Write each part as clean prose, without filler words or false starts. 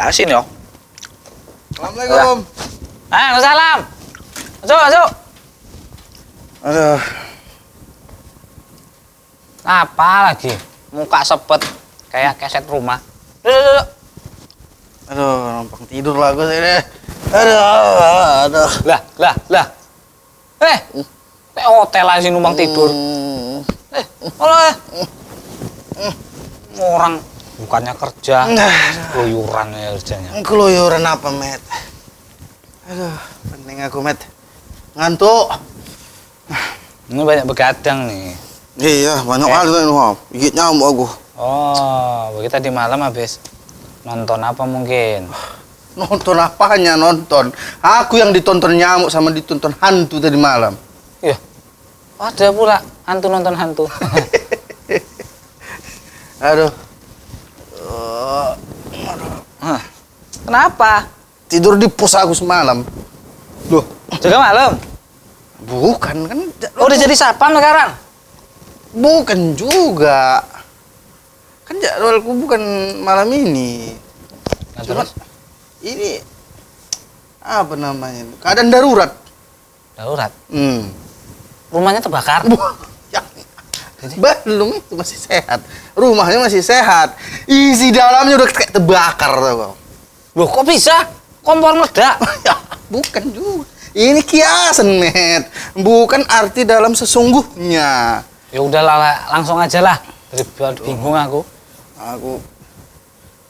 Asin ya. Assalamualaikum. Waalaikumsalam. Masuk. Aduh. Apa lagi? Muka sepet kayak keset rumah. Duduk. Aduh, numpang tidur lah gue sini. Aduh. Lah. Kayak hotel aja sih numpang tidur. Olah. Orang bukannya kerja, keluyuran ya kerjanya. Keluyuran apa, Met? Aduh, penting aku, Met. Ngantuk. Ini banyak begadang nih. Iya, banyak kali tuh ini, gigit nyamuk aku. Oh, kita di malam habis nonton apa mungkin? Nonton apanya nonton? Aku yang ditonton nyamuk sama ditonton hantu tadi malam. Iya. Ada pula hantu nonton hantu. Aduh. Kenapa? Tidur di pos aku semalam. Loh, Jaga malam? bukan kan? Udah jadi sapam sekarang? Bukan juga. Kan jadwalku bukan malam ini. Nah, Cuma terus? ini apa namanya? Keadaan darurat. Darurat. Rumahnya terbakar? Ya, belum, itu masih sehat. Rumahnya masih sehat. Isi dalamnya udah kayak terbakar tau. Loh, kok bisa? Kompor meledak? Ya, bukan juga. Ini kiasan, Met. Bukan arti dalam sesungguhnya. Ya udahlah, langsung aja lah. Daripada bingung aku. Aku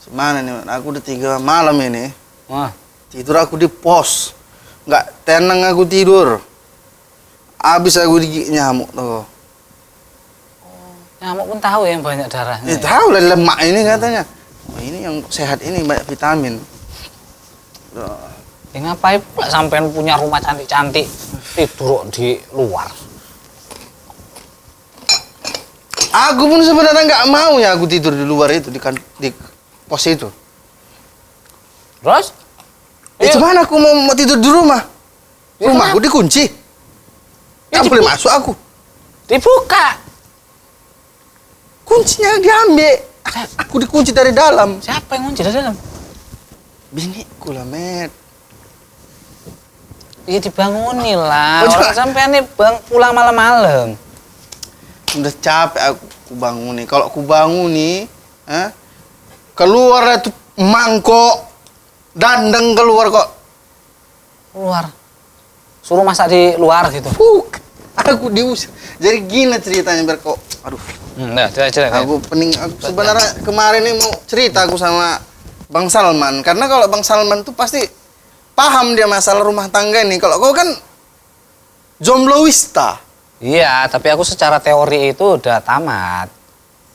semana nih, Met? Aku udah 3 malam ini. Wah, Tidur aku di pos. Nggak tenang aku tidur. Abis aku digigit nyamuk tuh. nyamuk pun tahu yang banyak darahnya. Ya, tahu lah lemak ini katanya. Oh, ini yang sehat ini banyak vitamin. Ya ngapain pula sampean punya rumah cantik-cantik tidur di luar? Aku pun sebenarnya nggak mau ya aku tidur di luar itu di pos itu. Terus? Itu mana aku mau tidur di rumah? Ya, Rumahku dikunci. Ya, Nggak boleh masuk aku. Dibuka. Kuncinya diambil. Aku dikunci dari dalam. Siapa yang ngunci dari dalam? Biniku lah, Met. Ya dibanguni lah. Oh, Orang sampean nih pulang malam-malam. Udah capek aku banguni. Kalau aku banguni, keluar itu mangkok, dandeng keluar kok. Keluar. Suruh masak di luar gitu. Aku diusir. Jadi gini ceritanya biar kok. Aduh. Cerita. Aku sebenarnya kemarin ini mau cerita aku sama Bang Salman. Karena kalau Bang Salman tuh pasti paham dia masalah rumah tangga ini. Kalau kau kan jomblo wista. Iya, tapi aku secara teori itu udah tamat.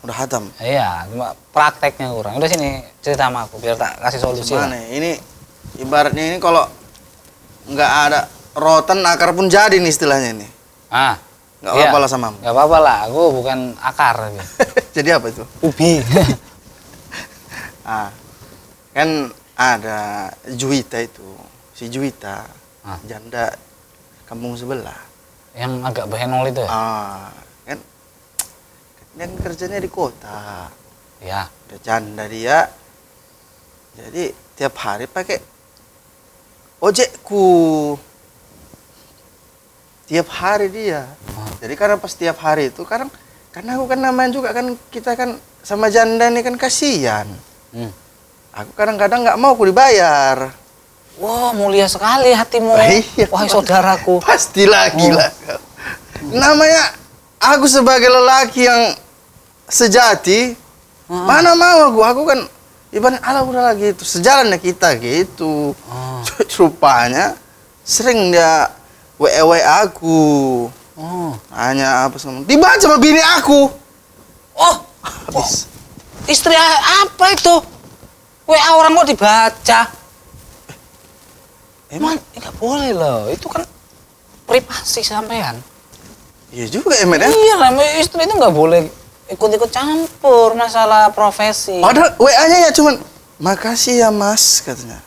Udah hatam. Iya, cuma prakteknya kurang. Udah sini cerita sama aku biar tak kasih solusi. Gimana ya? Ini ibaratnya ini kalau nggak ada rotan akar pun jadi nih istilahnya ini. Nggak apa-apa lah sama. Nggak apa-apa lah, aku bukan akar. Jadi apa itu? Ubi. Kan ada Juwita itu, si Juwita, janda kampung sebelah. Yang agak behenol itu ya? Kan kerjanya di kota. Iya. Udah janda dia. Jadi tiap hari pakai ojekku. Tiap hari dia. Jadi karena pas tiap hari itu karena aku kan namanya juga kan kita kan sama janda nih kan kasihan. Aku kadang-kadang nggak mau aku dibayar. Wah, mulia sekali hatimu. Iya, Wahai saudaraku. Pastilah gila. Namanya aku sebagai lelaki yang sejati, mana mau aku kan ibarat Allah udah lagi itu sejalan ya kita gitu. Rupanya sering dia WA aku. Hanya apa sama dibaca sama bini aku. Oh, Habis. istri apa itu? WA orang kok dibaca? Emang nggak boleh loh, itu kan privasi sampean. Iya juga ya, Met ya. Iya lah, istri itu nggak boleh ikut-ikut campur masalah profesi. Padahal WA-nya ya cuman makasih ya Mas katanya.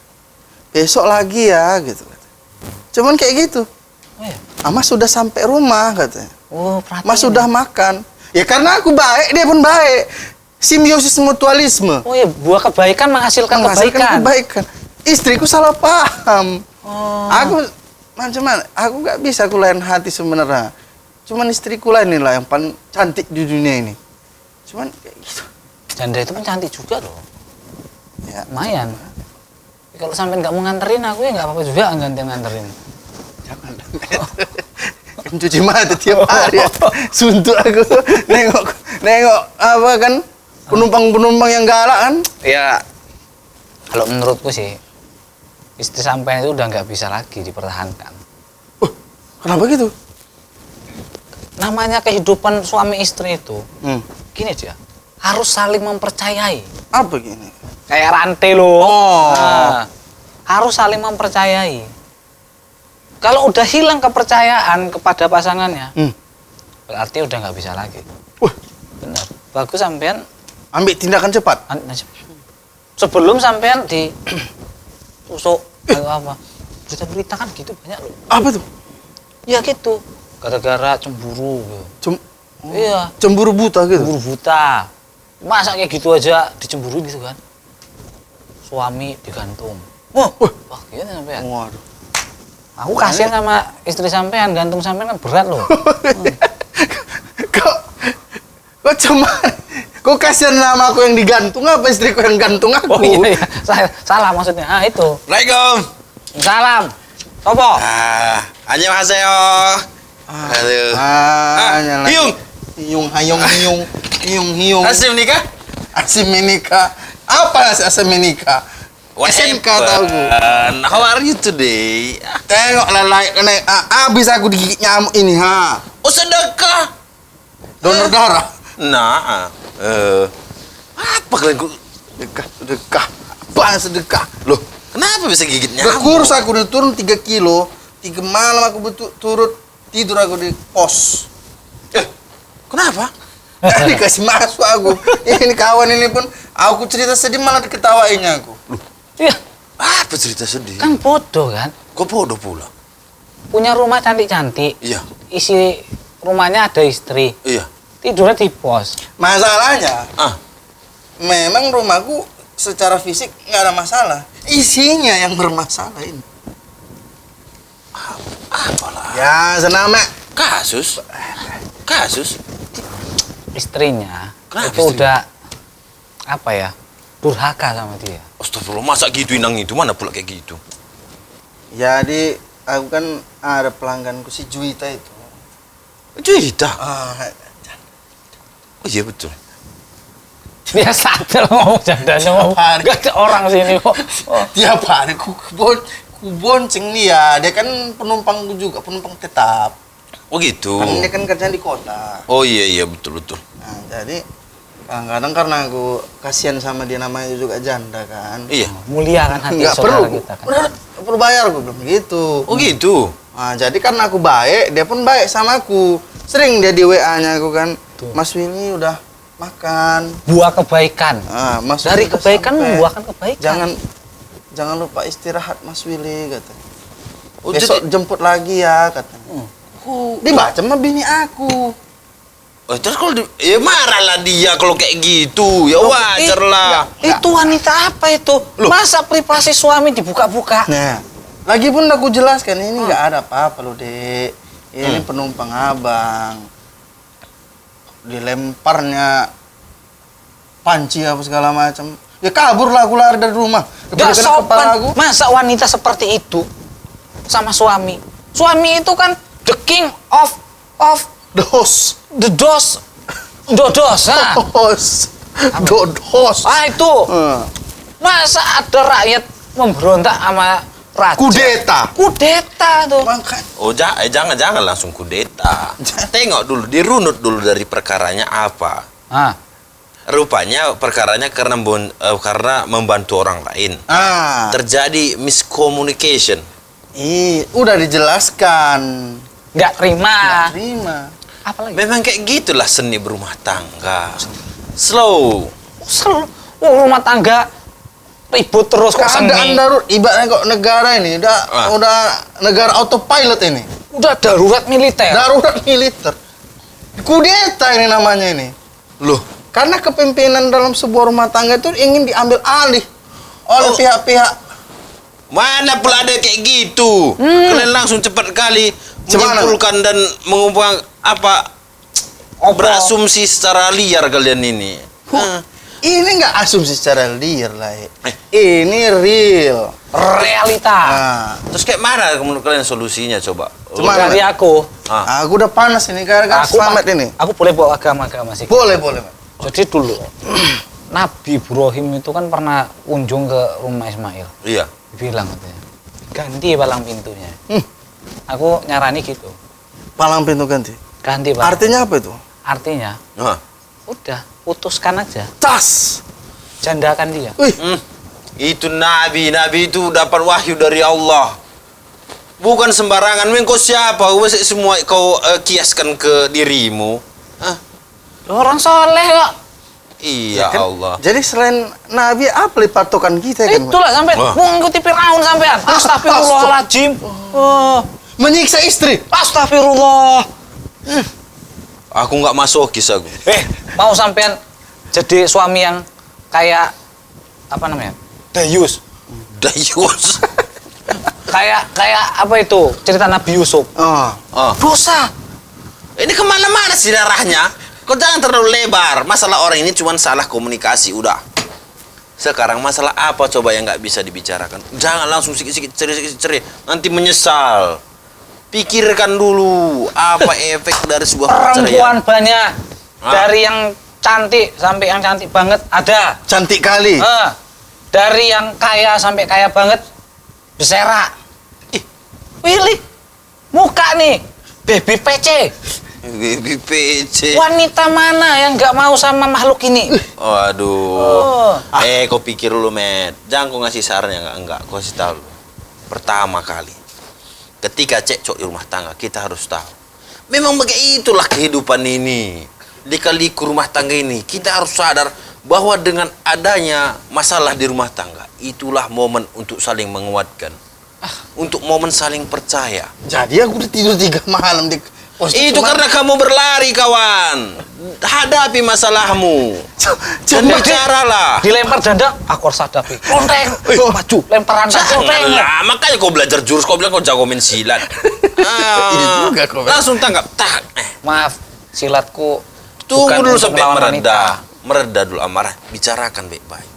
Besok lagi ya gitu. Cuman kayak gitu. Oh, iya. Mas sudah sampai rumah katanya. Oh, perhatian. Mas sudah makan. Ya karena aku baik, dia pun baik. Simbiosis mutualisme. Oh iya, buah kebaikan menghasilkan kebaikan. Istriku salah paham. Oh. Aku macam mana? Aku nggak bisa aku lain hati sebenarnya. Cuman istriku lah inilah yang paling cantik di dunia ini. Cuman kayak gitu. Janda itu pun cantik juga loh. Ya, Lumayan. Kalau sampai nggak mau nganterin aku ya nggak apa-apa juga gantian nganterin. jangan. Kan cuci mata tiap hari. Suntuk aku nengok apa kan penumpang yang galak kan. Ya, kalau menurutku sih istri sampean itu udah nggak bisa lagi dipertahankan. Kenapa gitu? Namanya kehidupan suami istri itu, gini aja, harus saling mempercayai. Apa gini? Kayak rantai loh. Oh. Nah, harus saling mempercayai. Kalau udah hilang kepercayaan kepada pasangannya, berarti udah nggak bisa lagi. Benar. Bagus sampean Ambil tindakan cepat. sebelum sampean di tusuk atau apa. Berita-berita kan gitu banyak loh. Apa tuh? Ya gitu. Gara-gara cemburu. Iya. Cemburu buta gitu. Cemburu buta. Masa kayak gitu aja dicemburu gitu kan? Suami digantung. Wah, gimana sampean? Waduh. Aku kasihan sama istri sampean, gantung sampean kan berat loh. Kok cuma kok kasihan nama aku yang digantung apa istriku yang gantung aku? Oh iya, salah maksudnya. Ah itu. Assalamualaikum. Salam. Sopo? Annyeonghaseyo. Aduh. Nyala. Hiung. Hiung. Hasil nikah? Asim menikah. Apa asim menikah? SMK tahu gue. How are you today? Tengok lelai kena habis aku digigit nyamuk ini ha. Oh sedekah. Donor darah. Nah, apa kalian Sedekah. Apa sedekah? Loh, kenapa bisa gigit nyamuk? Kurus aku udah turun 3 kilo. 3 malam aku turut tidur aku di pos. Kenapa? Dikasih masuk aku. Ini kawan ini pun aku cerita sedih malah diketawainnya aku. Iya. Apa cerita sedih? Kan bodoh kan? Kok bodoh pula? Punya rumah cantik-cantik. Iya. Isi rumahnya ada istri. Iya. Tidurnya di pos. Masalahnya, Ah, memang rumahku secara fisik nggak ada masalah. Isinya yang bermasalah ini. apalah. Ya, senama. Kasus. Istrinya Kenapa itu istri? udah apa ya? Durhaka sama dia. Astagfirullah, masa gitu inang itu? Mana pula kayak gitu? Jadi, aku kan ada pelangganku si Juwita itu. Cerita. Ah, Oh iya betul. Biasa aja lo ngomong jandanya ngomong. Gak ada orang sini kok. Oh. tiap hari ku bonceng dia. Dia kan penumpangku juga, penumpang tetap. Oh gitu. Kan dia kan kerja di kota. Oh iya betul. Nah, jadi kadang-kadang karena aku kasihan sama dia namanya juga janda kan. Iya. Mulia kan hati Nggak saudara perlu. kita kan. Nggak perlu bayar aku bilang gitu. Oh gitu. Nah, jadi karena aku baik, dia pun baik sama aku. Sering dia di WA-nya aku kan, Tuh. Mas Willy udah makan. Buah kebaikan. Ah, Mas Dari Willy udah kebaikan sampai. membuahkan kebaikan. Jangan lupa istirahat Mas Willy katanya. Oh, Besok jemput lagi ya katanya. Dibaca sama bini aku. Oh, terus kalau ya marahlah dia kalau kayak gitu. Ya wajar lah. Itu wanita apa itu? Masa privasi suami dibuka-buka? Nah, lagi pun aku jelaskan ini nggak ada apa-apa loh, Dek. Ini penumpang abang. Dilemparnya panci apa segala macam. Ya kabur lah, aku lari dari rumah. Gak Daripada kena kepala sopan. aku. Masa wanita seperti itu sama suami? Suami itu kan the king of Dos. the dos. Dodos, ha? Dos. Dodos. Itu. Masa ada rakyat memberontak sama raja? Kudeta tuh. Makanya. Oh, jangan langsung kudeta. Tengok dulu, dirunut dulu dari perkaranya apa. Rupanya perkaranya karena membantu orang lain. Terjadi miscommunication. Udah dijelaskan. Nggak terima. Apalagi? Memang kayak gitulah seni berumah tangga. Slow. Rumah tangga ribut terus kok seni. Keadaan darurat, ibaratnya kok negara ini udah negara autopilot ini. Udah darurat militer. Darurat militer. Kudeta ini namanya ini. Loh, Karena kepemimpinan dalam sebuah rumah tangga itu ingin diambil alih oleh pihak-pihak. mana pula ada kayak gitu. Kalian langsung cepat kali menyimpulkan dan mengumpulkan berasumsi secara liar kalian ini. Ini nggak asumsi secara liar lah. Ini real. Realita. Terus kayak mana menurut kalian solusinya coba? Dari aku. Aku udah panas ini gara-gara selamat ini. Aku boleh bawa agama-agama sih. Boleh. Jadi dulu Nabi Ibrahim itu kan pernah kunjung ke rumah Ismail. Iya. Bilang katanya, ganti palang pintunya. Aku nyarani gitu. Palang pintu ganti. Ganti palang. Artinya apa itu? Artinya, udah putuskan aja. Tas. Jandakan dia. Itu nabi itu dapat wahyu dari Allah. Bukan sembarangan. Kau siapa? Semua kau kiaskan ke dirimu. Orang soleh kok. Iya kan? Allah. Jadi selain Nabi, apa patokan kita kan? Itulah sampai mengikuti Firaun sampean. Astagfirullahaladzim. Menyiksa istri. Astagfirullah. Aku nggak masokis aku. Mau sampean jadi suami yang kayak apa namanya? Dayus. kayak apa itu? Cerita Nabi Yusuf. Dosa. Ini kemana-mana sih darahnya? Kau jangan terlalu lebar. Masalah orang ini cuma salah komunikasi, udah. Sekarang masalah apa coba yang nggak bisa dibicarakan? Jangan langsung sikit-sikit ceri. Nanti menyesal. Pikirkan dulu apa efek dari sebuah perceraian. Perempuan banyak. Dari yang cantik sampai yang cantik banget ada. Cantik kali. Dari yang kaya sampai kaya banget beserak. Pilih muka nih, baby PC. Baby PC. Wanita mana yang nggak mau sama makhluk ini? Waduh. Kau pikir dulu, Met. Jangan kau ngasih sarannya, enggak. Kau kasih tahu. Pertama kali, ketika cekcok di rumah tangga, kita harus tahu. Memang begitulah kehidupan ini. Di kaliku rumah tangga ini, kita harus sadar bahwa dengan adanya masalah di rumah tangga, itulah momen untuk saling menguatkan. Untuk momen saling percaya. Jadi aku udah tidur 3 malam di Itu karena kamu berlari, kawan. Hadapi masalahmu. Dan bicaralah. Dilempar janda, aku harus hadapi. Konteng, maju, lemparan konteng. Makanya kau belajar jurus, kau bilang kau jago main silat. Ini juga kau. Langsung tanggap. Maaf, silatku. Tunggu dulu sampai mereda. Mereda dulu amarah. Bicarakan baik-baik.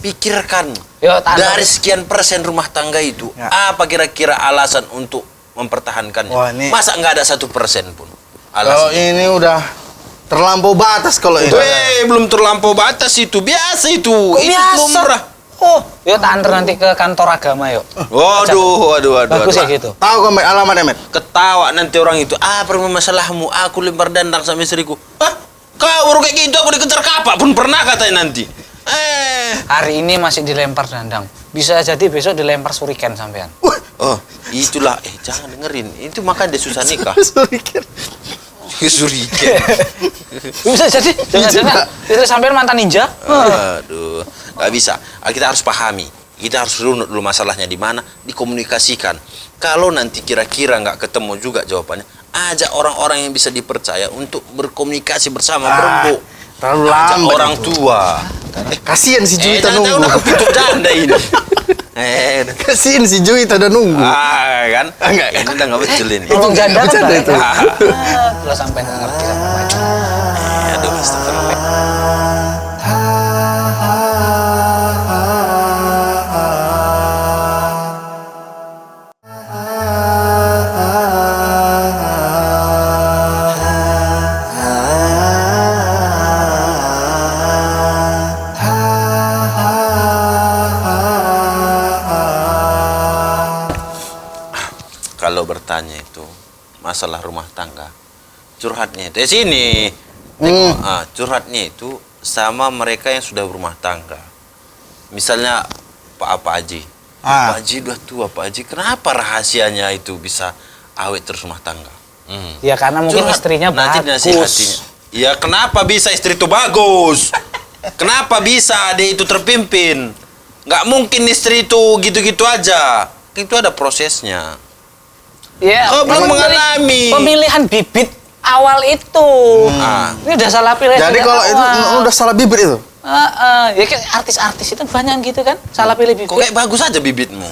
Pikirkan. Dari sekian persen rumah tangga itu, apa kira-kira alasan untuk mempertahankannya? Masa nggak ada 1% pun? Kalau ini udah terlampau batas kalau ini. Belum terlampau batas itu. Biasa itu. Itu lumrah. Yuk tak antar nanti ke kantor agama yuk. Waduh. Bagus ya gitu. Tahu kau alamatnya, Met? Ketawa nanti orang itu. Apa masalahmu? Aku lempar dandang sama istriku. Kau baru kayak gitu aku dikejar kapak pun pernah katanya nanti. Hari ini masih dilempar dandang. Bisa jadi besok dilempar suriken sampean. Itulah. Jangan dengerin. Itu makanya dia susah nikah. Suriken. Bisa jadi. Jangan-jangan itu sampean mantan ninja. Aduh, nggak bisa. Kita harus pahami. Kita harus runut dulu masalahnya di mana, dikomunikasikan. Kalau nanti kira-kira nggak ketemu juga jawabannya, ajak orang-orang yang bisa dipercaya untuk berkomunikasi bersama berembuk. Terlalu Ajak lambat orang itu. tua. Kasihan si Juwita jangan nunggu. udah kepincut janda ini. Kasihan si Juwita udah nunggu. Kan? Enggak, Ini udah nggak betul ini. Tolong janda kan bercanda baik. itu. Kalau sampai nggak ngerti sama baik. Aduh, astagfirullah. Kalau bertanya itu masalah rumah tangga, curhatnya itu sini. Tengok, curhatnya itu sama mereka yang sudah berumah tangga. Misalnya Pak Haji. Pak Haji udah tua, Pak Haji. Kenapa rahasianya itu bisa awet terus rumah tangga? Ya karena mungkin Curhat, istrinya nanti bagus. nasihatinya. Ya kenapa bisa istri itu bagus? Kenapa bisa dia itu terpimpin? Nggak mungkin istri itu gitu-gitu aja. Itu ada prosesnya. Ya, Kau belum memang dari mengalami. pemilihan bibit awal itu. Ini udah salah pilih. Jadi dari kalau itu awal. udah salah bibit itu. Ya kan artis-artis itu banyak gitu kan, salah pilih bibit. Kok kayak bagus aja bibitmu?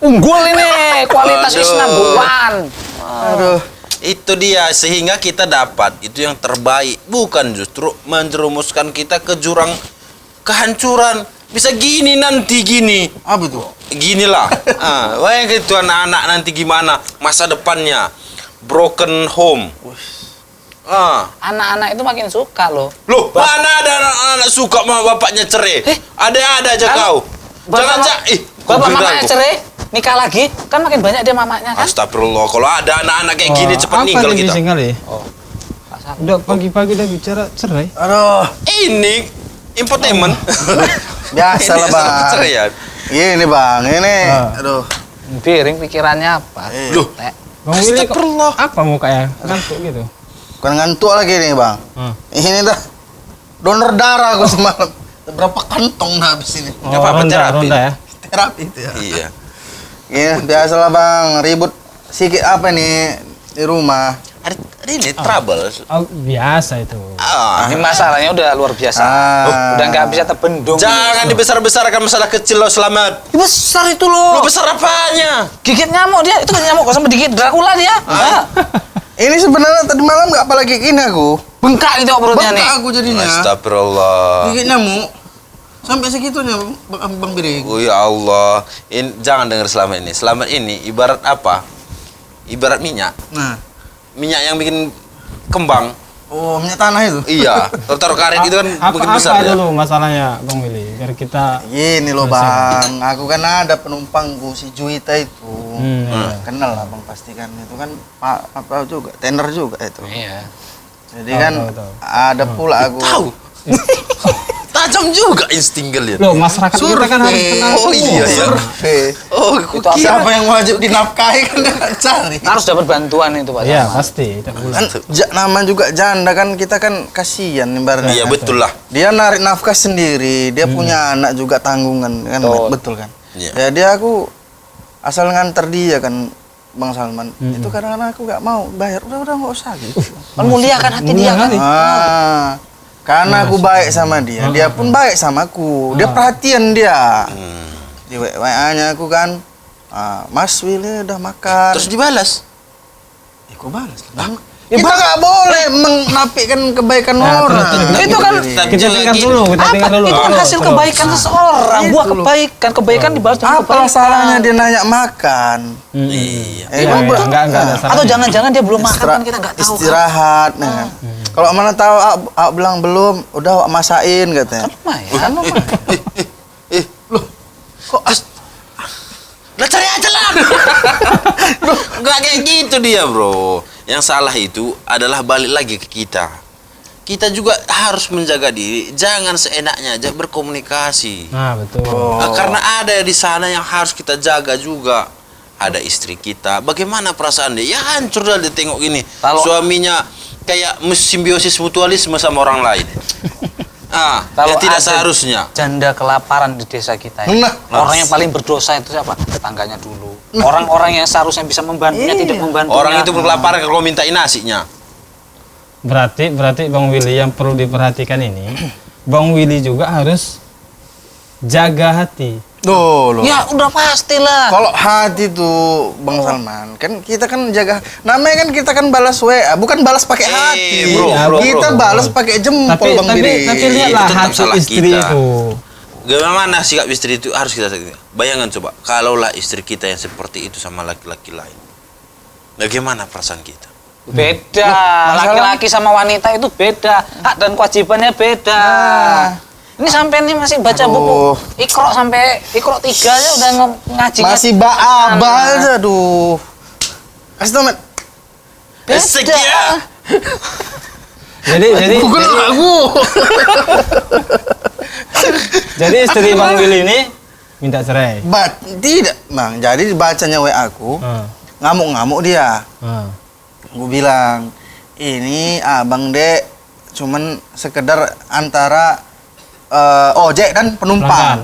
Unggul ini, kualitas is Aduh. number one. Aduh. Itu dia, sehingga kita dapat itu yang terbaik, bukan justru menjerumuskan kita ke jurang kehancuran. Bisa gini nanti gini. Apa itu? Ginilah. Bayang itu anak-anak nanti gimana masa depannya. Broken home. Anak-anak itu makin suka loh. Loh, mana ada anak-anak suka sama bapaknya cerai? Ada aja kau. Jangan Bapak mamanya cerai, nikah lagi, kan makin banyak dia mamanya kan. Astagfirullah, kalau ada anak-anak kayak gini cepat ninggal kita. Kali? Udah pagi-pagi udah bicara cerai. Aduh. Ini infotainment. Biasa lah, Bang. Perceraian. Ini Bang, ini. Aduh. Piring pikirannya apa? Loh, Tek. Bang Willy kok Astagfirullah. apa mukanya? Ngantuk gitu. Bukan ngantuk lagi nih, Bang. Ini dah donor darah aku semalam. Berapa kantong dah habis ini. Nggak apa-apa, terapi. ronda ya. Terapi itu ya. Iya. Iya, biasalah Bang, ribut sedikit apa nih di rumah. Ada ini trouble. Oh, biasa itu. Ini masalahnya udah luar biasa. Udah nggak bisa terbendung. Jangan dibesar-besarkan masalah kecil lo, Selamat. Besar itu Lo loh. besar apanya? Gigit nyamuk dia, itu kan nyamuk kok sama digigit Dracula dia. Ini sebenarnya tadi malam nggak apalagi gini aku. Bengkak itu perutnya nih. Bengkak aku jadinya. Astagfirullah. Gigit nyamuk. Sampai segitunya Bang Biring. Oh ya Allah. Jangan dengar Selamat ini. Selamat ini ibarat apa? Ibarat minyak. Nah. Minyak yang bikin kembang. Oh, minyak tanah itu. Iya. Taruh karet itu kan bikin besar Apa ya. dulu masalahnya Bang Willy? Biar kita Gini loh Bang, aku kan ada penumpangku si Juwita itu. Kenal lah Bang pasti kan. Itu kan apa juga, tender juga itu. Iya. Jadi kan tahu. ada pula aku. Tahu. Tajam juga insting kalian. loh masyarakat kita kan harus kenal. Oh iya ya. Survei. Oh, Itu kok Siapa yang wajib dinafkahi kan dia nggak cari. Harus dapat bantuan itu Pak. Iya, Sama. pasti. Tak bulan. Kan nama juga janda kan kita kan kasihan ibaratnya. Iya betul lah. Dia narik nafkah sendiri, dia punya anak juga tanggungan kan, betul kan? Iya. Jadi aku asal nganter dia kan Bang Salman, itu kadang-kadang aku nggak mau bayar, udah nggak usah gitu. Kan muliakan hati dia kan. Karena aku baik sama dia, dia pun baik sama aku, dia perhatian dia. Di WA-nya aku kan, Mas Willy udah makan. Terus dibalas. Aku balas lah. Kita nggak boleh menafikan kebaikan orang. Itu kan Kita tinggal dulu, kita tinggal dulu. itu kan hasil kebaikan seseorang. Buah kebaikan dibalas dengan Apa kebaikan. salahnya dia nanya makan? Iya. Enggak ada salah. Atau jangan-jangan dia belum makan kan kita nggak tahu. Kan? Istirahat, nah kan. Kalau mana tahu, Ak bilang belum, udah Ak masain katanya. Lumayan, lumayan. Loh, kok Lah cari aja lah. Enggak kayak gitu dia, Bro. Yang salah itu adalah balik lagi ke kita. Kita juga harus menjaga diri, jangan seenaknya aja berkomunikasi. Nah, betul. Nah, karena ada di sana yang harus kita jaga juga. Ada istri kita, bagaimana perasaan dia? Ya hancur dah dia tengok gini. Kalau- Suaminya kayak simbiosis mutualisme sama orang lain. yang tidak ada seharusnya. janda kelaparan di desa kita Nah. orang yang paling berdosa itu siapa? Tetangganya dulu. Orang-orang yang seharusnya bisa membantunya tidak membantunya. Orang itu kelaparan kalau mintain nasinya. Berarti Bang Willy yang perlu diperhatikan ini, Bang Willy juga harus jaga hati. Loh. Ya udah pastilah. Kalau hati tuh Bang Salman, kan kita kan jaga. Namanya kan kita kan balas WA, bukan balas pakai hati. bro, kita balas pakai jempol Bang Biri. Tapi lihatlah Itu tetap hati salah istri kita. itu. Bagaimana sikap istri itu harus kita sakiti. Bayangkan coba, kalaulah istri kita yang seperti itu sama laki-laki lain, bagaimana perasaan kita? Beda. Laki-laki sama wanita itu beda. Hak dan kewajibannya beda. Ini sampai ini masih baca buku Iqra sampai Iqra 3 aja udah ngaji. Masih ba'aba aja, aduh. Kasih tau, Mat. Sekia. Jadi Bukan aku. jadi istri Bang Willy ini minta cerai. Tidak, Bang. Jadi dibacanya WA aku, ngamuk-ngamuk dia. Gue bilang, ini abang dek cuman sekedar antara ojek dan penumpang,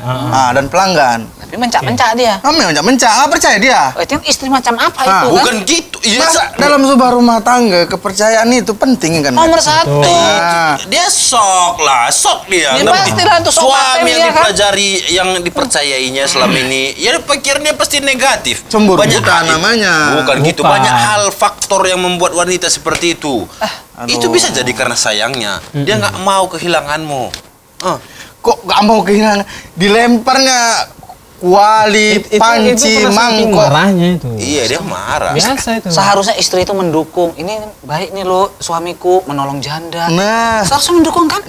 dan pelanggan. Tapi mencak-mencak dia. Mencak, nggak percaya dia. Itu istri macam apa itu kan? Bukan gitu. Iya, Dalam sebuah rumah tangga kepercayaan itu penting kan. Nomor satu. dia sok dia. Ya Ngerti? pastilah itu sok Suami paten yang dia kan. dipelajari, yang dipercayainya selama ini, ya pikirnya pasti negatif. Cemburu Banyak buta hal- namanya. Bukan gitu, Bukan. banyak hal faktor yang membuat wanita seperti itu. Itu bisa jadi karena sayangnya, dia nggak mau kehilanganmu. Kok gak mau kehilangan? Dilemparnya kuali, panci, karena saking mangkok. marahnya itu. Iya, dia marah. Biasa itu. Seharusnya istri itu mendukung. Ini baik nih lo, suamiku menolong janda. Nah, Seharusnya mendukung kan?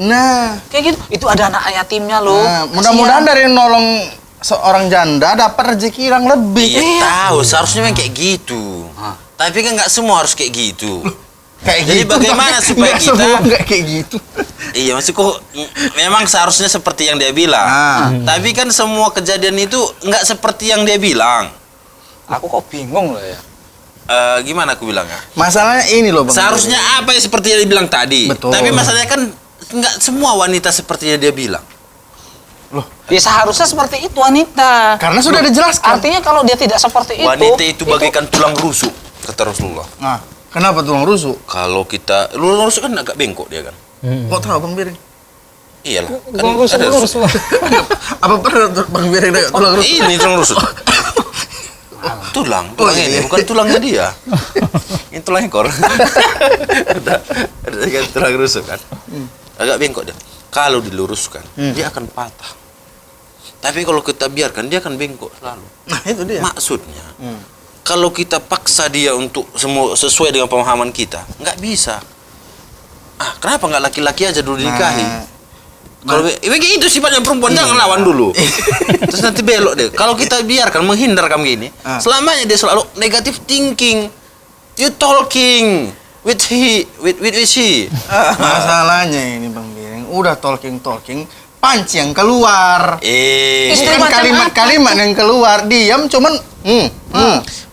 Kayak gitu. Itu ada anak yatimnya lo. mudah-mudahan dari nolong seorang janda dapat rezeki yang lebih. Iya, tahu. Seharusnya memang kayak gitu. Tapi kan nggak semua harus kayak gitu. Kayak Jadi gitu, bagaimana tapi supaya nggak kita- semua nggak kayak gitu. Iya, maksudku memang seharusnya seperti yang dia bilang. Tapi kan semua kejadian itu nggak seperti yang dia bilang. Aku kok bingung loh ya. Gimana aku bilangnya? Masalahnya ini loh, Bang. Seharusnya apa yang seperti yang dia bilang tadi. Betul. Tapi masalahnya kan nggak semua wanita seperti yang dia bilang. Ya seharusnya seperti itu wanita. Karena sudah dijelaskan. Artinya kalau dia tidak seperti Wanita itu bagaikan tulang rusuk, kata Rasulullah. Nah, kenapa tulang rusuk? Kalau kita tulang rusuk kan agak bengkok dia kan. Kok tahu Bang Biring? Iyalah. Kan Bang Rusuk, ada Bang rusuk. Rusuk. Apa pernah Bang Biring ada tulang rusuk? Ini tulang rusuk. Tulang ini bukan tulangnya dia. Ini tulang ekor. ada kan tulang rusuk kan. Agak bengkok dia. Kalau diluruskan, dia akan patah. Tapi kalau kita biarkan, dia akan bengkok selalu. Nah, itu dia. Maksudnya, kalau kita paksa dia untuk semua sesuai dengan pemahaman kita, nggak bisa. Kenapa nggak laki-laki aja dulu dinikahi? Kalau begitu sifatnya perempuan, jangan lawan dulu. Terus nanti belok deh. Kalau kita biarkan menghindar kamu gini, selamanya dia selalu negative thinking. You talking with she. Masalahnya ini Bang Biring, udah talking, panci yang keluar. Istri Bukan macam kalimat-kalimat yang keluar, diam cuman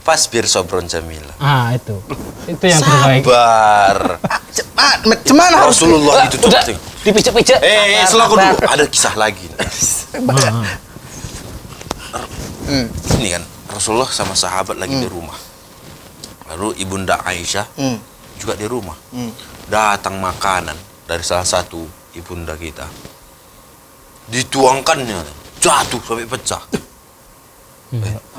Fasbir sobron jamila. Itu. Itu yang terbaik. Sabar. Cuman harus Rasulullah itu tuh. Udah dipijak-pijak. Selaku dulu. Ada kisah lagi. Ini kan Rasulullah sama sahabat lagi di rumah. Lalu ibunda Aisyah juga di rumah. Datang makanan dari salah satu ibunda kita. Dituangkannya, jatuh sampai pecah.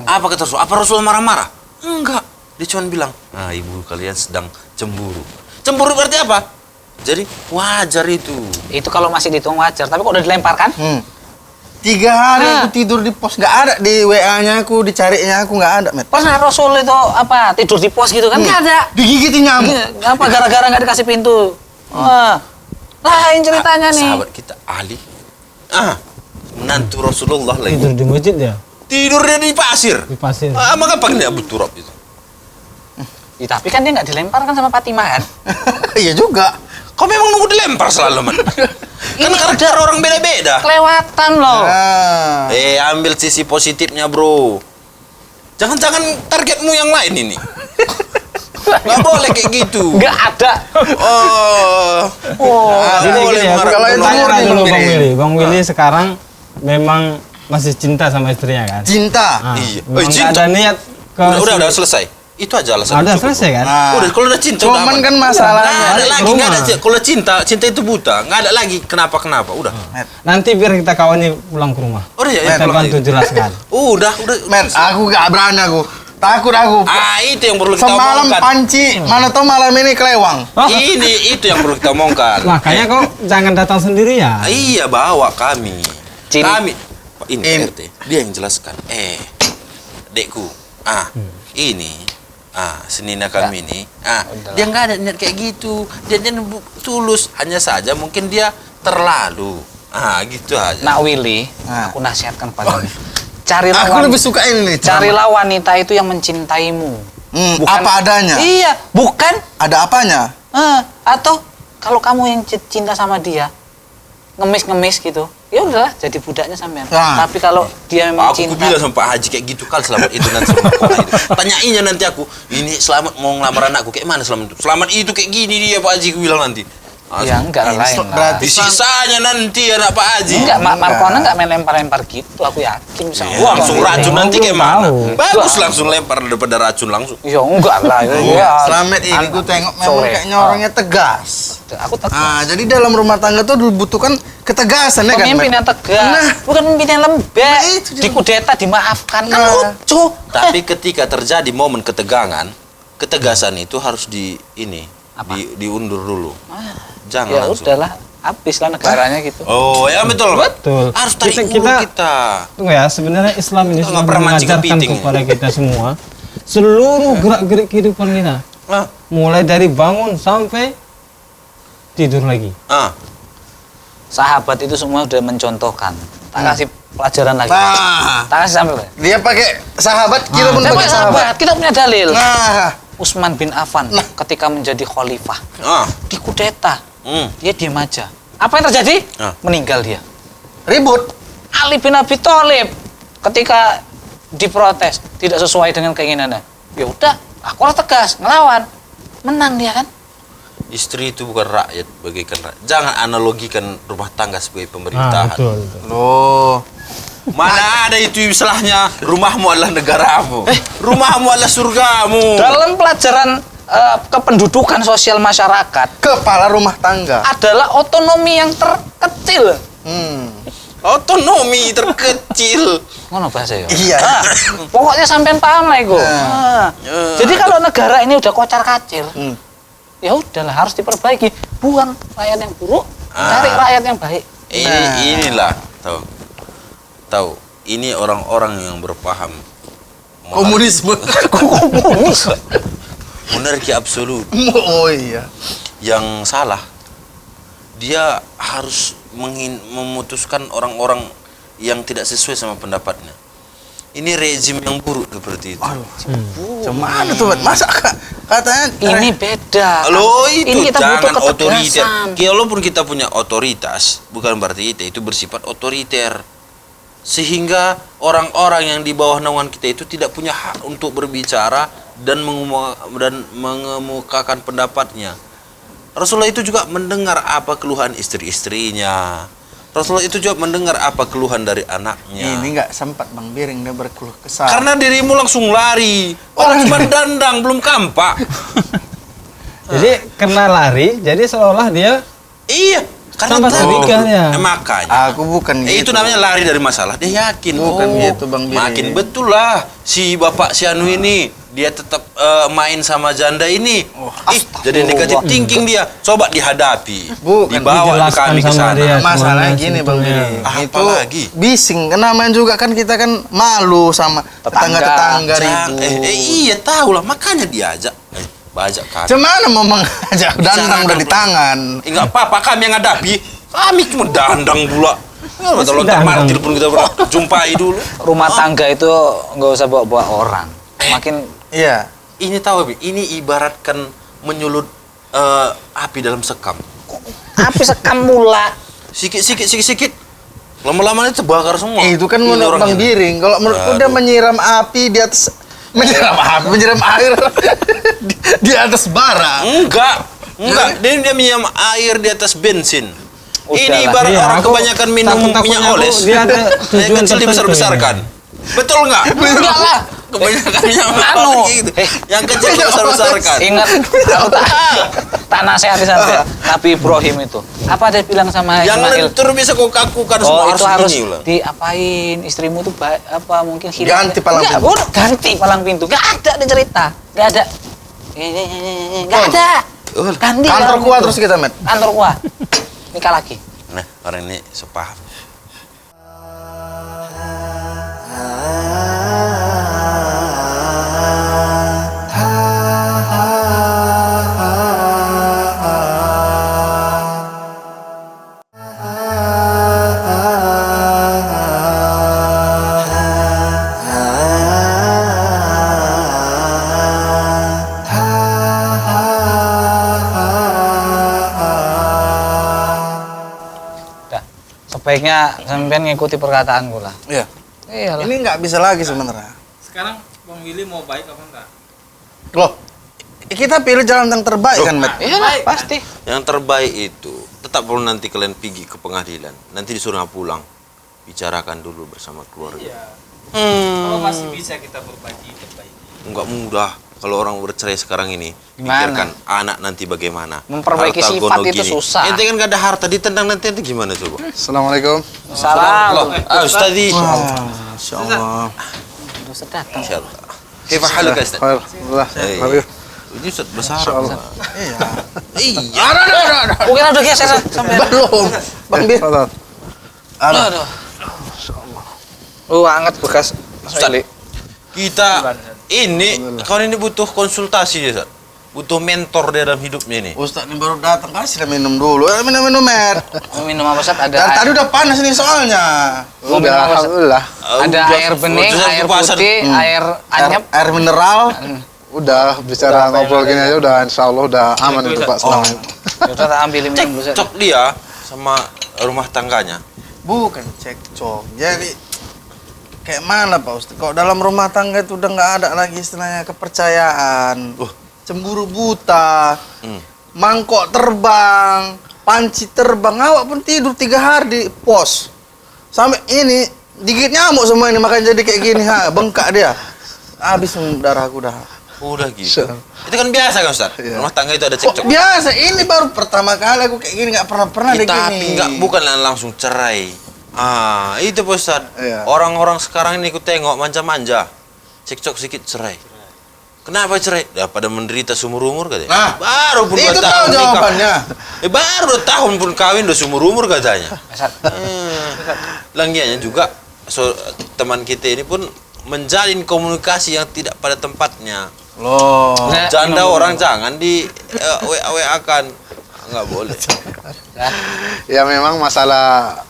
Apa kata Rasul? Apa Rasul marah-marah? Enggak. Dia cuma bilang, ibu kalian sedang cemburu. Cemburu berarti apa? Jadi wajar itu. Itu kalau masih dihitung wajar, tapi kok udah dilemparkan? 3 hari aku tidur di pos, nggak ada di WA-nya aku, dicarinya aku nggak ada, Met. Pernah Rasul itu apa tidur di pos gitu kan? Nggak ada. Digigitin nyamuk. Apa gara-gara nggak dikasih pintu? Lain ceritanya nih. Sahabat kita Ali. Menantu Rasulullah lagi. Tidur di masjid ya? Tidur dia di pasir. Di pasir. Maka panggilnya Abu Turab itu. Ya, tapi kan dia nggak dilemparkan sama Fatimah kan? Iya juga. Kau memang nunggu dilempar selalu, Man. Kan karakter orang beda-beda. Kelewatan loh. Ambil sisi positifnya, bro. Jangan-jangan targetmu yang lain ini. Nggak boleh kayak gitu. Nggak ada. Oh. Gini ya, Kalau yang tanya timur nih, dulu Bang Bang Willy. Willy. Bang Willy sekarang memang masih cinta sama istrinya kan? Cinta. Ah, Iya. memang nggak Cinta. ada niat ke Udah selesai. Itu aja alasan. Udah cukup. selesai kan? Nah, Udah, kalau udah cinta udah cuman aman. kan Nggak masalahnya ada lagi, rumah. nggak ada. Kalau cinta itu buta. Nggak ada lagi kenapa. Udah. Nanti biar kita kawani pulang ke rumah. Udah ya, Kita pulang bantu aja. jelaskan. Udah. Met, aku gak berani aku. Takut aku. Itu yang perlu kita Semalam omongkan. panci, mana tahu malam ini kelewang. Itu yang perlu kita omongkan. Makanya kok jangan datang sendiri ya. Iya, bawa kami. Cin- Kami. Ini Pak RT, dia yang jelaskan. Dekku. Ini. Senina kami ini. Dia nggak ada niat kayak gitu. Dia tulus. Hanya saja mungkin dia terlalu. Gitu aja. Nak Willy, aku nasihatkan padamu. Carilah Aku lebih suka ini nih. Carilah wanita itu yang mencintaimu. Apa adanya. Iya, bukan. Ada apanya? Atau kalau kamu yang cinta sama dia, ngemis gitu, ya udahlah jadi budaknya sampean. Nah. Tapi kalau dia memang Aku cinta, bilang sama Pak Haji kayak gitu kali selamat itu nanti sama Kona itu. Tanyainnya nanti aku, ini selamat mau ngelamar anakku kayak mana selamat itu? Selamat itu kayak gini dia Pak Haji aku bilang nanti. ya enggak lain lah. berarti- Disisanya nanti anak Pak Haji. Enggak, Markona enggak main lempar-lempar gitu, aku yakin bisa. Wah, langsung Wah, racun Willy. nanti kayak Belum mana? tahu. Bagus langsung lempar daripada racun langsung. Ya enggak lah. Ya, Selamat ini gue tengok memang sore. kayaknya orangnya tegas. Aku tegas. Jadi dalam rumah tangga tuh dibutuhkan ketegasan ya kan? Pemimpin Met? yang tegas, Nah. bukan pemimpin yang lembek. Nah, itu dia. Dikudeta, dimaafkan, kan Nah. lucu. Tapi ketika terjadi momen ketegangan, ketegasan itu harus diundur dulu. Jangan Ya langsung. udahlah, habislah negaranya gitu. Oh, ya betul. Betul. Harus tarik Kita- ulur kita- kita. Tunggu ya, sebenarnya Islam ini Kita sudah nggak pernah mancing mengajarkan kepiting. kepada kita semua seluruh gerak-gerik kehidupan kita. Ah, Mulai dari bangun sampai tidur lagi. Sahabat itu semua udah mencontohkan. Tak kasih pelajaran lagi. Nah, Tak kasih sampai. dia pakai sahabat, kita pun Saya pakai pakai sahabat. sahabat, kita punya dalil. Nah, Utsman bin Affan ketika menjadi khalifah, dikudeta, dia diam aja. Apa yang terjadi? Meninggal dia. ribut. Ali bin Abi Thalib ketika diprotes tidak sesuai dengan keinginannya, ya udah, aku harus tegas ngelawan, menang dia kan. Istri itu bukan rakyat, bagaikan rakyat. Jangan analogikan rumah tangga sebagai pemerintahan. Betul. Loh, Mana ada itu istilahnya, rumahmu adalah negaramu. Rumahmu adalah surgamu. Dalam pelajaran kependudukan sosial masyarakat kepala rumah tangga. adalah otonomi yang terkecil. Otonomi terkecil. Ngono bahasa ya. Iya. Pokoknya sampean paham lah itu. Jadi kalau negara ini udah kocar kacir, ya udahlah harus diperbaiki. Buang rakyat yang buruk, cari rakyat yang baik. Inilah tahu. Ini orang-orang yang berpaham Komunisme. Komunis. monarki absolut. Oh iya. Yang salah, dia harus memutuskan orang-orang yang tidak sesuai sama pendapatnya. Ini rezim yang buruk seperti itu. Cuman tuh, Bat? Masa katanya Ini beda. Loh itu Ini kita butuh jangan otoriter. ketegasan. Walaupun kita punya otoritas, bukan berarti itu bersifat otoriter. Sehingga orang-orang yang di bawah naungan kita itu tidak punya hak untuk berbicara dan mengemukakan pendapatnya. Rasulullah itu juga mendengar apa keluhan istri-istrinya. Rasulullah itu juga mendengar apa keluhan dari anaknya. ini nggak sempat Bang Biring dia berkeluh kesah. Karena dirimu langsung lari. Orang cuma dandang, belum kampak. Jadi karena lari, jadi seolah dia Iya, karena Tambah curiga ya. makanya. Aku bukan gitu. Itu namanya lari dari masalah. Dia yakin. Bukan gitu, Bang Biring. Makin betul lah si bapak si Anu ini. Dia tetap main sama janda ini. Jadi negatif thinking dia. Coba dihadapi. Bukan, Dibawa dijelaskan kami ke sama sana. dia. Masalah Semuanya gini Bang sebetulnya. Biring. Apa lagi? Bising. Namanya juga kan kita kan malu sama tetangga-tetangga Jangan- ribut. iya tahu lah. Makanya diajak. Bajak kami. Cuman mau mengajak dandang udah di tangan. Enggak apa-apa kami yang hadapi. Kami cuma dandang pula. Kalau Dandang. martir pun kita pernah jumpai dulu. Rumah tangga itu nggak usah bawa-bawa orang. Makin Iya. Ini tahu Bi, ini ibaratkan menyulut api dalam sekam. api sekam mula. Sikit. Lama-lama itu terbakar semua. Itu kan Ini menurut orangnya. Bang Biring. Kalau menurutku dia menyiram api di atas Menyiram apa? Menyiram air di atas bara. Enggak. Dia minum air di atas bensin. Ini Udahlah. ibarat Iya, orang aku kebanyakan minum takut-takutnya minyak oles. dia ada tujuan Yang kecil tertentu dibesar-besarkan. Betul nggak? Enggak lah. Kebanyakan minyak Anu. oles gitu. Yang kecil dibesar-besarkan. Ingat, aku tak nasihati sampai Nabi Ibrahim itu. Apa dia bilang sama Yang Ismail? lentur bisa kau kakukan Oh, semua itu harus ini lah. diapain? Istrimu tuh apa mungkin hilang? Ganti palang Nggak, pintu. udah, ganti palang pintu. Gak ada dia cerita. Gak ada. Gak ada. Ganti Kantor palang gua pintu. terus kita, Met. Kantor gua. Nikah lagi. Nah, orang ini sepaham. Udah. Sebaiknya sampean ngikuti perkataanku lah. Iya. Iyalah. Ini nggak bisa lagi sebenarnya. Sekarang Bang Willy mau baik apa enggak? Loh, kita pilih jalan yang terbaik kan, Met? Iyalah, pasti. Yang terbaik itu tetap perlu nanti kalian pergi ke pengadilan. Nanti disuruh pulang. Bicarakan dulu bersama keluarga. Kalau masih bisa kita berbagi terbaik. Enggak mudah kalau orang bercerai sekarang ini. Gimana? Pikirkan anak nanti bagaimana. Memperbaiki Harta sifat gono itu gini. susah. Ente kan gak ada harta, ditendang nanti gimana coba? Assalamualaikum. Salam. Ustadi. Masya Allah. Ustaz datang. Insyaallah. Kaifa haluka Ustaz? Khair. Allah. Eh, Habib. Ini Ustaz besar. Iya. Iya. Mungkin udah geser sampai. Belum. Bang Bir. Aduh. Anget bekas sekali. Kita ini kawan ini butuh konsultasi ya, Ustaz. Butuh mentor di dalam hidupnya ini. Ustaz ini baru datang, kasih minum dulu. Minum, Met. Mau minum apa Ustaz? Ada Dan tadi udah panas ini soalnya. Mau minum apa, Ustaz? Alhamdulillah. Ada air bening, air putih, air anyep. Air mineral. Udah bicara ngobrol gini aja udah insya Allah udah aman itu Pak selama ini. Udah tak ambil minum dulu Ustaz. Cocok dia sama rumah tangganya. Bukan cekcok. Jadi kayak mana Pak Ustaz? Kok dalam rumah tangga itu udah nggak ada lagi istilahnya kepercayaan. Cemburu buta. Mangkok terbang, panci terbang. Awak pun tidur 3 hari di pos. Sampai ini digigit nyamuk semua ini makanya jadi kayak gini bengkak dia. Habis darahku dah. Udah gitu. Itu kan biasa kan Ustaz? Iya. Rumah tangga itu ada Kok cekcok. biasa ini baru pertama kali aku kayak gini nggak pernah deh Tapi gini. enggak bukan langsung cerai. Itu Pak Ustaz. Iya. Orang-orang sekarang ini ku tengok manja-manja. Cekcok sedikit cerai. Kenapa cerai? Daripada menderita seumur-umur katanya. Nah, baru pun 2 itu tahu tahun nikah. jawabannya. Baru 2 tahun pun kawin udah seumur-umur katanya. Ustaz. Langgiannya juga teman kita ini pun menjalin komunikasi yang tidak pada tempatnya. Loh. Nah, Janda minum orang dulu. jangan di WA kan. Nggak boleh. Ya memang masalah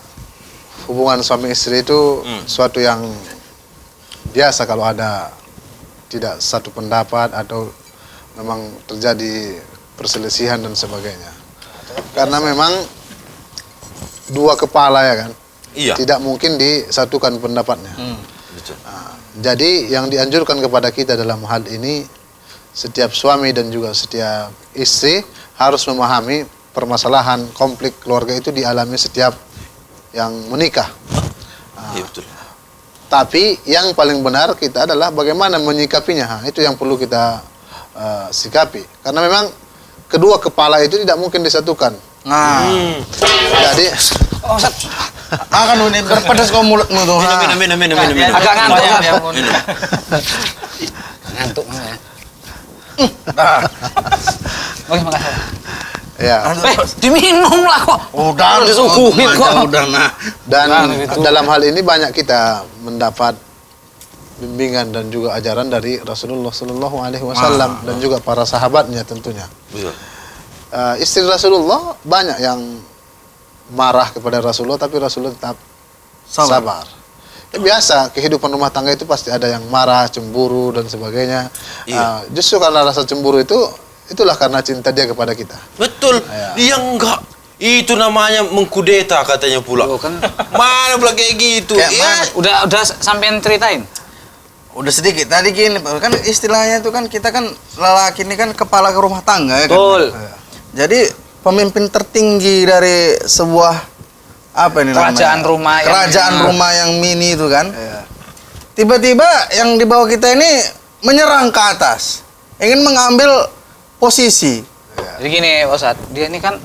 hubungan suami istri itu suatu yang biasa kalau ada tidak satu pendapat atau memang terjadi perselisihan dan sebagainya. Karena memang dua kepala ya kan, Iya. tidak mungkin disatukan pendapatnya. Betul. Nah, jadi yang dianjurkan kepada kita dalam hal ini, setiap suami dan juga setiap istri harus memahami permasalahan konflik keluarga itu dialami setiap yang menikah. Iya betul. Tapi yang paling benar kita adalah bagaimana menyikapinya. Nah, itu yang perlu kita sikapi. Karena memang kedua kepala itu tidak mungkin disatukan. Nah, Jadi Oh, Ustaz. akan ini berpedas kau mulutmu tuh. Minum. Agak ngantuk kan? Minum. Ngantuk ya. Nah, Oke, makasih. ya, Diminum lah kok. udah disuguhin kok. Udah nah. dan itu. dalam hal ini banyak kita mendapat bimbingan dan juga ajaran dari Rasulullah Shallallahu Alaihi Wasallam dan juga para sahabatnya tentunya. Betul. Istri Rasulullah banyak yang marah kepada Rasulullah tapi Rasulullah tetap sabar. Ya, biasa kehidupan rumah tangga itu pasti ada yang marah, cemburu dan sebagainya. Iya. Justru karena rasa cemburu itulah karena cinta dia kepada kita. Betul. Dia enggak. Itu namanya mengkudeta katanya pula. Loh, kan Mana pula kayak gitu? Kayak Ya, udah sampean ceritain. Udah sedikit. Tadi gini, Pak, kan istilahnya itu kan kita kan lelaki ini kan kepala rumah tangga ya kan. Betul. Jadi pemimpin tertinggi dari sebuah apa ini Kerajaan namanya? rumah yang- Kerajaan rumah yang mini itu kan. Tiba-tiba yang di bawah kita ini menyerang ke atas, ingin mengambil posisi. Jadi gini, Ustad, dia ini kan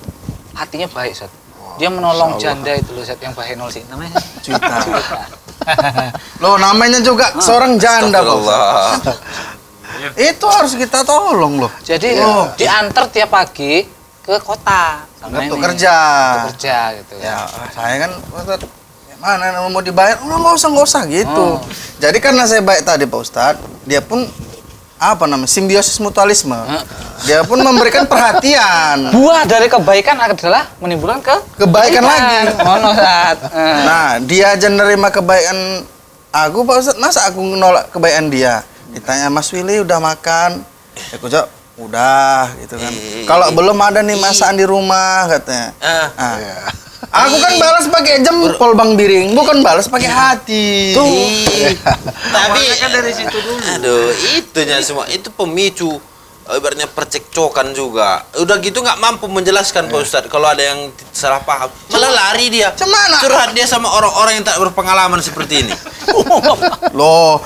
hatinya baik, Ustad. Dia menolong janda itu loh, Ustad, yang bahenol sih. Namanya Cuita. Loh, namanya juga seorang janda, Pak Ustaz. Astagfirullah. Itu harus kita tolong loh. Jadi diantar tiap pagi ke kota sama Untuk ini. kerja. Untuk kerja gitu. Ya, saya kan Ustaz, mana mau dibayar? Udah nggak usah gitu. Jadi karena saya baik tadi Pak Ustadz, dia pun apa namanya simbiosis mutualisme. Dia pun memberikan perhatian. Buah dari kebaikan adalah menimbulkan Kebaikan lagi. Mono saat. Nah, dia aja nerima kebaikan aku Pak Ustadz, masa aku nolak kebaikan dia? Ditanya Mas Willy udah makan? Ya aku jawab, udah gitu kan. Kalau belum ada nih masakan di rumah katanya. Nah, aku kan balas pakai jempol Bang Biring, bukan balas pakai hati. Tapi dari situ dulu. Aduh, itunya semua itu pemicu ibaratnya percekcokan juga. Udah gitu nggak mampu menjelaskan Pak Ustadz kalau ada yang salah paham. Malah lari dia. Cemana? Curhat dia sama orang-orang yang tak berpengalaman seperti ini. Loh,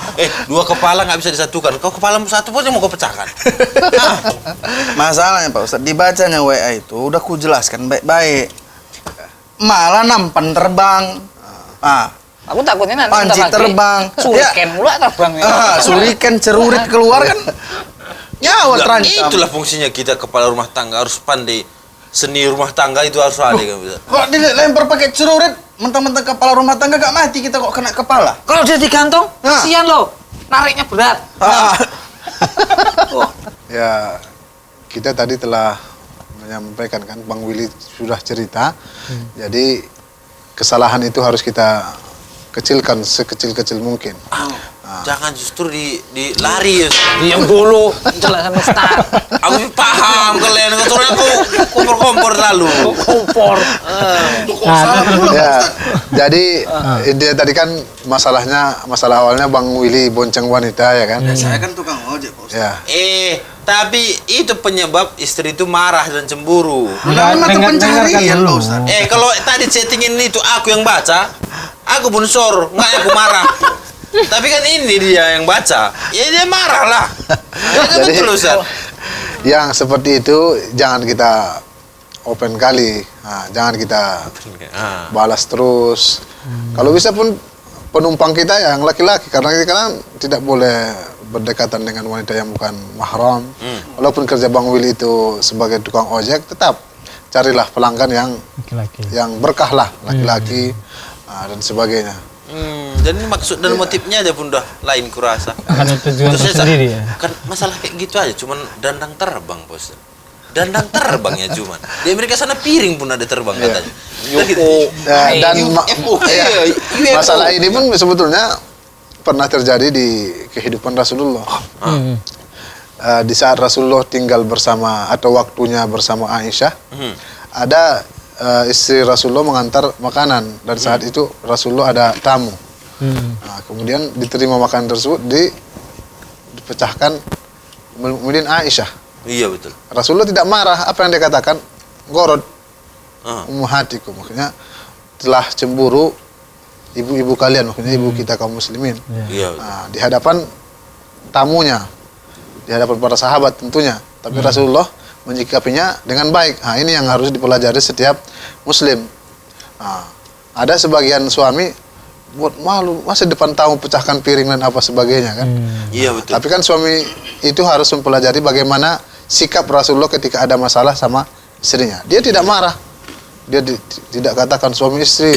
Dua kepala nggak bisa disatukan. Kau kepalamu satu pun mau kau pecahkan. masalahnya Pak Ustadz, dibacanya WA itu udah ku jelaskan baik-baik. Malah nampan terbang. Aku takutnya nanti Panci bentar lagi terbang. Suriken pula terbang ya. Suriken cerurit keluar kan. Nyawa Lah, terancam. itulah fungsinya kita kepala rumah tangga harus pandai. Seni rumah tangga itu harus ada kan bisa. Kok dilempar pakai cerurit, mentang-mentang kepala rumah tangga gak mati, kita kok kena kepala. Kalau dia digantung, kasihan loh. Nariknya berat. Ya, kita tadi telah menyampaikan kan, Bang Willy sudah cerita. Jadi kesalahan itu harus kita kecilkan sekecil-kecil mungkin. Jangan justru di lari ya. Diam dulu, jelasan Ustaz. Aku paham kalian kotornya aku kompor-kompor lalu. Kompor. Ya, jadi dia tadi kan masalah awalnya Bang Willy bonceng wanita ya kan. Saya kan tukang ojek, Pak Ustadz. Ya. Tapi itu penyebab istri itu marah dan cemburu. Kan mata dengarkan pencaharian, dulu. Pak Ustadz. Kalau tadi settingin itu aku yang baca, aku bunsor, nggak aku marah. Tapi kan ini dia yang baca, ya dia marah lah. Ya kan Jadi- betul Ustaz. Yang seperti itu jangan kita open kali. Jangan kita balas terus. Kalau bisa pun penumpang kita yang laki-laki, karena kita kan tidak boleh berdekatan dengan wanita yang bukan mahram. Walaupun kerja Bang Willy itu sebagai tukang ojek, tetap carilah pelanggan yang Laki-laki. berkah lah, laki-laki dan sebagainya. Dan ini maksud dan motifnya aja pun udah lain kurasa. Ada tujuan Terus saya tersendiri ya. kan masalah kayak gitu aja, cuman dandang terbang bos. Dandang terbangnya cuman. Di Amerika sana piring pun ada terbang katanya. Dan UFO. masalah ini pun sebetulnya pernah terjadi di kehidupan Rasulullah. Di saat Rasulullah tinggal bersama atau waktunya bersama Aisyah, ada istri Rasulullah mengantar makanan dan saat itu Rasulullah ada tamu. Nah, kemudian diterima makanan tersebut dipecahkan kemudian Aisyah. Iya betul. Rasulullah tidak marah, apa yang dia katakan? Gorod hatiku, maksudnya telah cemburu ibu-ibu kalian, maksudnya ibu kita kaum muslimin. Iya. Nah, di hadapan tamunya, di hadapan para sahabat tentunya. Tapi Rasulullah menyikapinya dengan baik. Nah, ini yang harus dipelajari setiap muslim. Nah, ada sebagian suami buat malu, masa depan tamu pecahkan piring dan apa sebagainya kan. Iya betul. Tapi kan suami itu harus mempelajari bagaimana sikap Rasulullah ketika ada masalah sama istrinya. Dia tidak marah. Dia tidak katakan suami istri.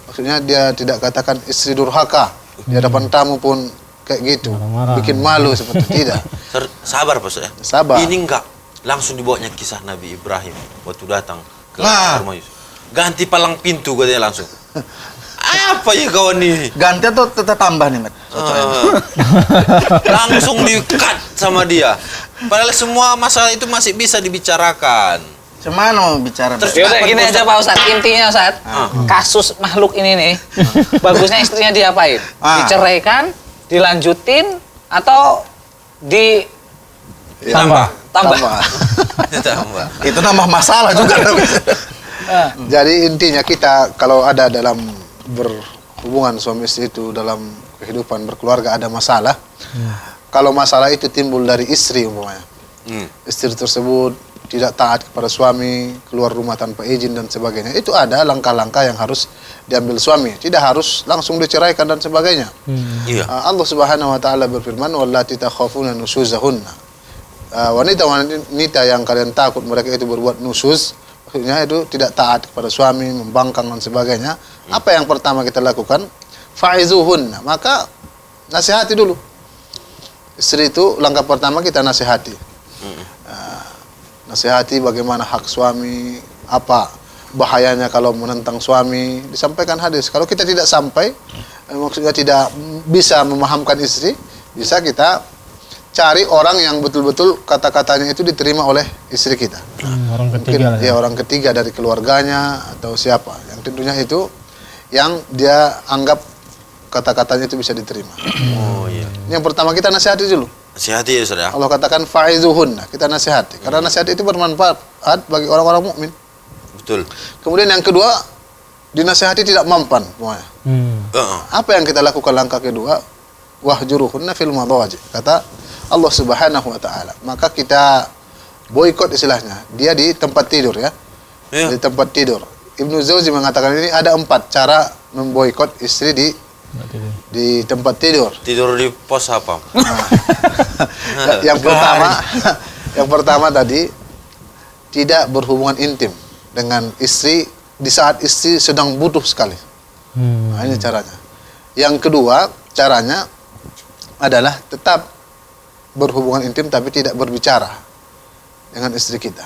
Maksudnya dia tidak katakan istri durhaka. Di hadapan tamu pun kayak gitu. Marah-marah. Bikin malu seperti tidak. Sabar bos ya. Sabar. Ini enggak langsung dibawanya kisah Nabi Ibrahim waktu datang ke Nah. rumah Yusuf. Ganti palang pintu katanya langsung. Apa ya kawan ini? Ganti atau tetap tambah nih, Mat? Langsung di-cut sama dia. Padahal semua masalah itu masih bisa dibicarakan. Cuman mau bicara. Terus- Mat? Yaudah gini aja Pak Ustadz, intinya Ustadz, kasus makhluk ini nih, bagusnya istrinya diapain? Ah. Diceraikan dilanjutin atau di Tambah. tambah? Tambah. Itu nambah masalah juga. Jadi intinya kita kalau ada dalam berhubungan suami istri itu dalam kehidupan berkeluarga ada masalah. Kalau masalah itu timbul dari istri umpamanya. Istri tersebut tidak taat kepada suami, keluar rumah tanpa izin dan sebagainya. Itu ada langkah-langkah yang harus diambil suami. Tidak harus langsung diceraikan dan sebagainya. Iya. Allah Subhanahu wa taala berfirman, "Wallati takhafuna nusuzahunna." Wanita-wanita yang kalian takut mereka itu berbuat nusuz, maksudnya itu tidak taat kepada suami, membangkang dan sebagainya. Apa yang pertama kita lakukan? Fa'izuhunna. Maka nasihati dulu. Istri itu langkah pertama kita nasihati. Nasihati bagaimana hak suami, apa bahayanya kalau menentang suami, disampaikan hadis. Kalau kita tidak sampai, maksudnya tidak bisa memahamkan istri, bisa kita cari orang yang betul-betul kata-katanya itu diterima oleh istri kita. Orang Mungkin ketiga lah. ya orang ketiga dari keluarganya atau siapa. Yang tentunya itu yang dia anggap kata-katanya itu bisa diterima. Oh iya. Yang pertama kita nasihati dulu. Nasihati ya saudara. Allah katakan fa'izuhunna, kita nasihati. Karena nasihat itu bermanfaat bagi orang-orang mukmin. Betul. Kemudian yang kedua, dinasihati tidak mempan semuanya. Apa yang kita lakukan langkah kedua? Wahjuruhunna fil madaji. Kata Allah Subhanahu wa taala. Maka kita boikot istilahnya. Dia di tempat tidur ya. Iya. Di tempat tidur. Ibnu Jauzi mengatakan ini ada 4 cara memboikot istri di tempat tidur. Tidur di pos apa? yang pertama tadi tidak berhubungan intim dengan istri di saat istri sedang butuh sekali. Nah, ini caranya. Yang kedua caranya adalah tetap berhubungan intim tapi tidak berbicara dengan istri kita.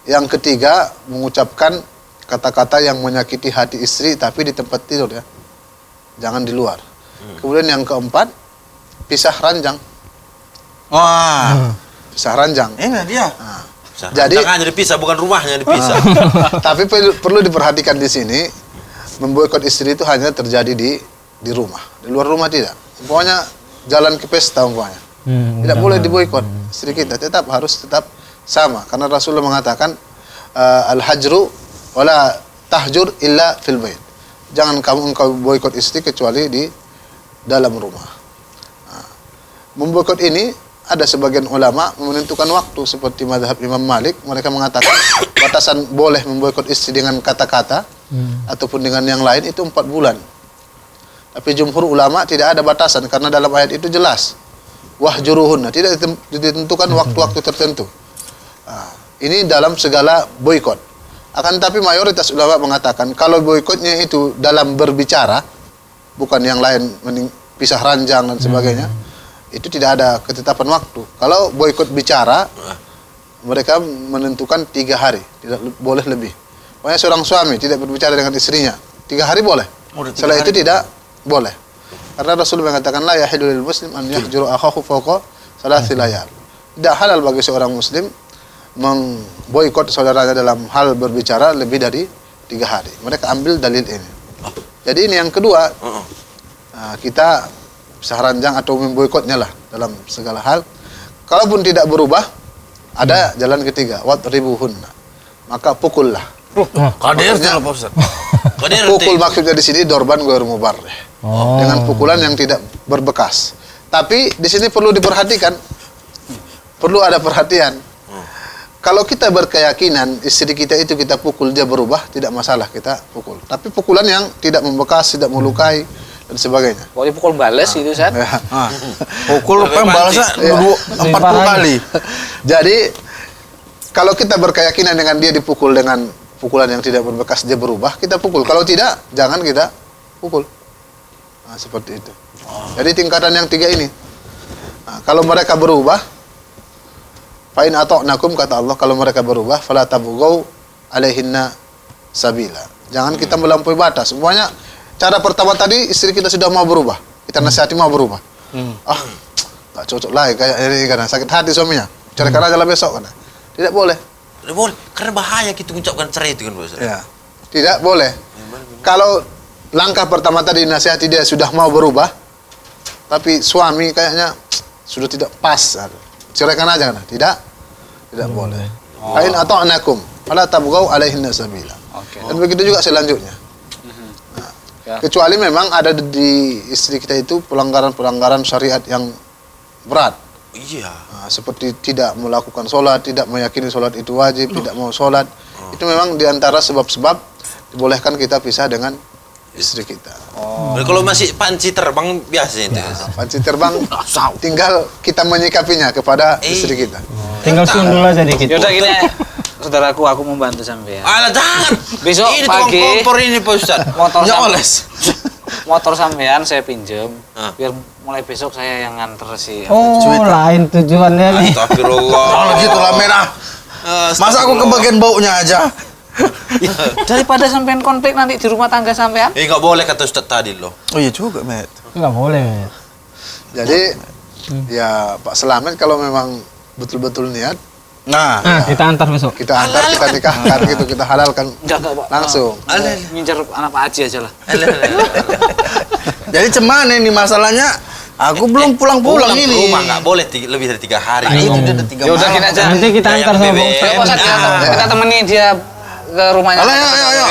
Yang ketiga mengucapkan kata-kata yang menyakiti hati istri tapi di tempat tidur ya. Jangan di luar. Kemudian yang keempat, pisah ranjang. Wah. Pisah ranjang. Enak dia. Jadi Tangannya dipisah, bukan rumahnya dipisah. tapi perlu diperhatikan di sini, memboikot istri itu hanya terjadi di rumah. Di luar rumah tidak. Pokoknya jalan ke pesta umpamanya. Tidak boleh diboikot istri kita, harus tetap sama. Karena Rasulullah mengatakan al-hajru wala tahjur illa fil bait. Jangan engkau boikot istri kecuali di dalam rumah. Nah, memboikot ini ada sebagian ulama menentukan waktu seperti mazhab Imam Malik. Mereka mengatakan batasan boleh memboikot istri dengan kata-kata ataupun dengan yang lain itu 4 bulan. Tapi jumhur ulama tidak ada batasan karena dalam ayat itu jelas wahjuruhunna, tidak ditentukan waktu-waktu tertentu. Nah, ini dalam segala boikot. Akan tapi mayoritas ulama mengatakan kalau boikotnya itu dalam berbicara, bukan yang lain pisah ranjang dan sebagainya, itu tidak ada ketetapan waktu. Kalau boikot bicara, mereka menentukan 3 hari, tidak boleh lebih. Pokoknya seorang suami tidak berbicara dengan istrinya 3 hari boleh. Setelah itu tidak boleh. Karena Rasul mengatakan la yahilu lil muslim an yahjuru akhahu fawqa 3 layal. Tidak halal bagi seorang muslim memboikot saudaranya dalam hal berbicara lebih dari 3 hari. Mereka ambil dalil ini. Jadi ini yang kedua, kita pisah ranjang atau memboikotnya lah dalam segala hal. Kalaupun tidak berubah, ada jalan ketiga, wadribuhunna. Maka pukullah. Kader tuh Pak Ustaz. Kader Pukul maksudnya di sini dorban ghairu mubarrih. Dengan pukulan yang tidak berbekas. Tapi di sini perlu diperhatikan. Perlu ada perhatian. Kalau kita berkeyakinan istri kita itu kita pukul dia berubah, tidak masalah kita pukul. Tapi pukulan yang tidak membekas, tidak melukai dan sebagainya. Pokoknya pukul balas itu, Sat. Pukul balasnya 40 kali. Jadi kalau kita berkeyakinan dengan dia dipukul dengan pukulan yang tidak berbekas dia berubah, kita pukul. Kalau tidak, jangan kita pukul. Nah, seperti itu. Jadi tingkatan yang 3 ini. Nah, kalau mereka berubah, fa'in ata'nakum kata Allah, kalau mereka berubah fala tabughaw alaihinna sabila. Jangan kita melampaui batas. Semuanya cara pertama tadi istri kita sudah mau berubah. Kita nasihati mau berubah. Enggak cocok lagi kayak ini karena sakit hati suaminya. Ceraikan aja lah besok kan. Tidak boleh. Tidak boleh. Karena bahaya kita mengucapkan cerai itu kan Pak Ustaz. Ya. Tidak boleh. Kalau langkah pertama tadi nasihati dia sudah mau berubah, tapi suami kayaknya sudah tidak pas. Ceraikan aja kan? Tidak boleh. Ain atau anakum, ala tabghau alaihinna sabila. Dan begitu juga selanjutnya. Nah, kecuali memang ada di istri kita itu pelanggaran-pelanggaran syariat yang berat. Iya. Nah, seperti tidak melakukan sholat, tidak meyakini sholat itu wajib, tidak mau sholat. Itu memang diantara sebab-sebab dibolehkan kita pisah dengan istri kita. Kalau masih panci terbang biasa itu. Panci terbang, tinggal kita menyikapinya kepada istri kita. Tinggal sundul aja dikit. Yaudah gini, saudaraku, aku mau bantu sampean. Alah jangan. Besok ini pagi tukang kompor ini Pak Ustaz. motor Ya sampean- oles. motor sampean saya pinjem, Ah. biar mulai besok saya yang nganter sih. Oh, lain tujuannya nih. Astagfirullah. Kalau gitu lah merah. Masa aku kebagian baunya aja? Daripada sampean konflik nanti di rumah tangga sampean. Nggak boleh kata Ustaz tadi loh. Oh iya juga, Met. Nggak boleh, Met. Jadi ya Pak Selamet kalau memang betul-betul niat, Nah, Nah, kita antar besok. kita antar, kita nikahkan gitu, kita halalkan Enggak, Pak. langsung. Ngincer anak Pak Haji aja lah. jadi cemana ini masalahnya? Aku belum pulang-pulang Pulang ke ini. rumah nggak boleh lebih dari 3 hari. Nah, itu dia ada 3 Ya udah gini aja. Nanti kita Kayak antar sama bebek. Bang Ustaz. Ayo, Pak Ustadz, kita temani dia ke rumahnya. Ayo, ayo.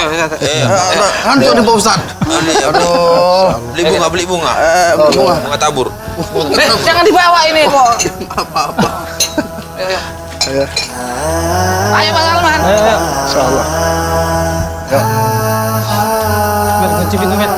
Hantu nih Pak Ustaz. Aduh. Beli bunga. Bunga tabur. Jangan dibawa ini kok. Apa-apa. Ayo, ayo Pak Salman. Ayo, ayo. Insyaallah. Met, kunci pintu, Met.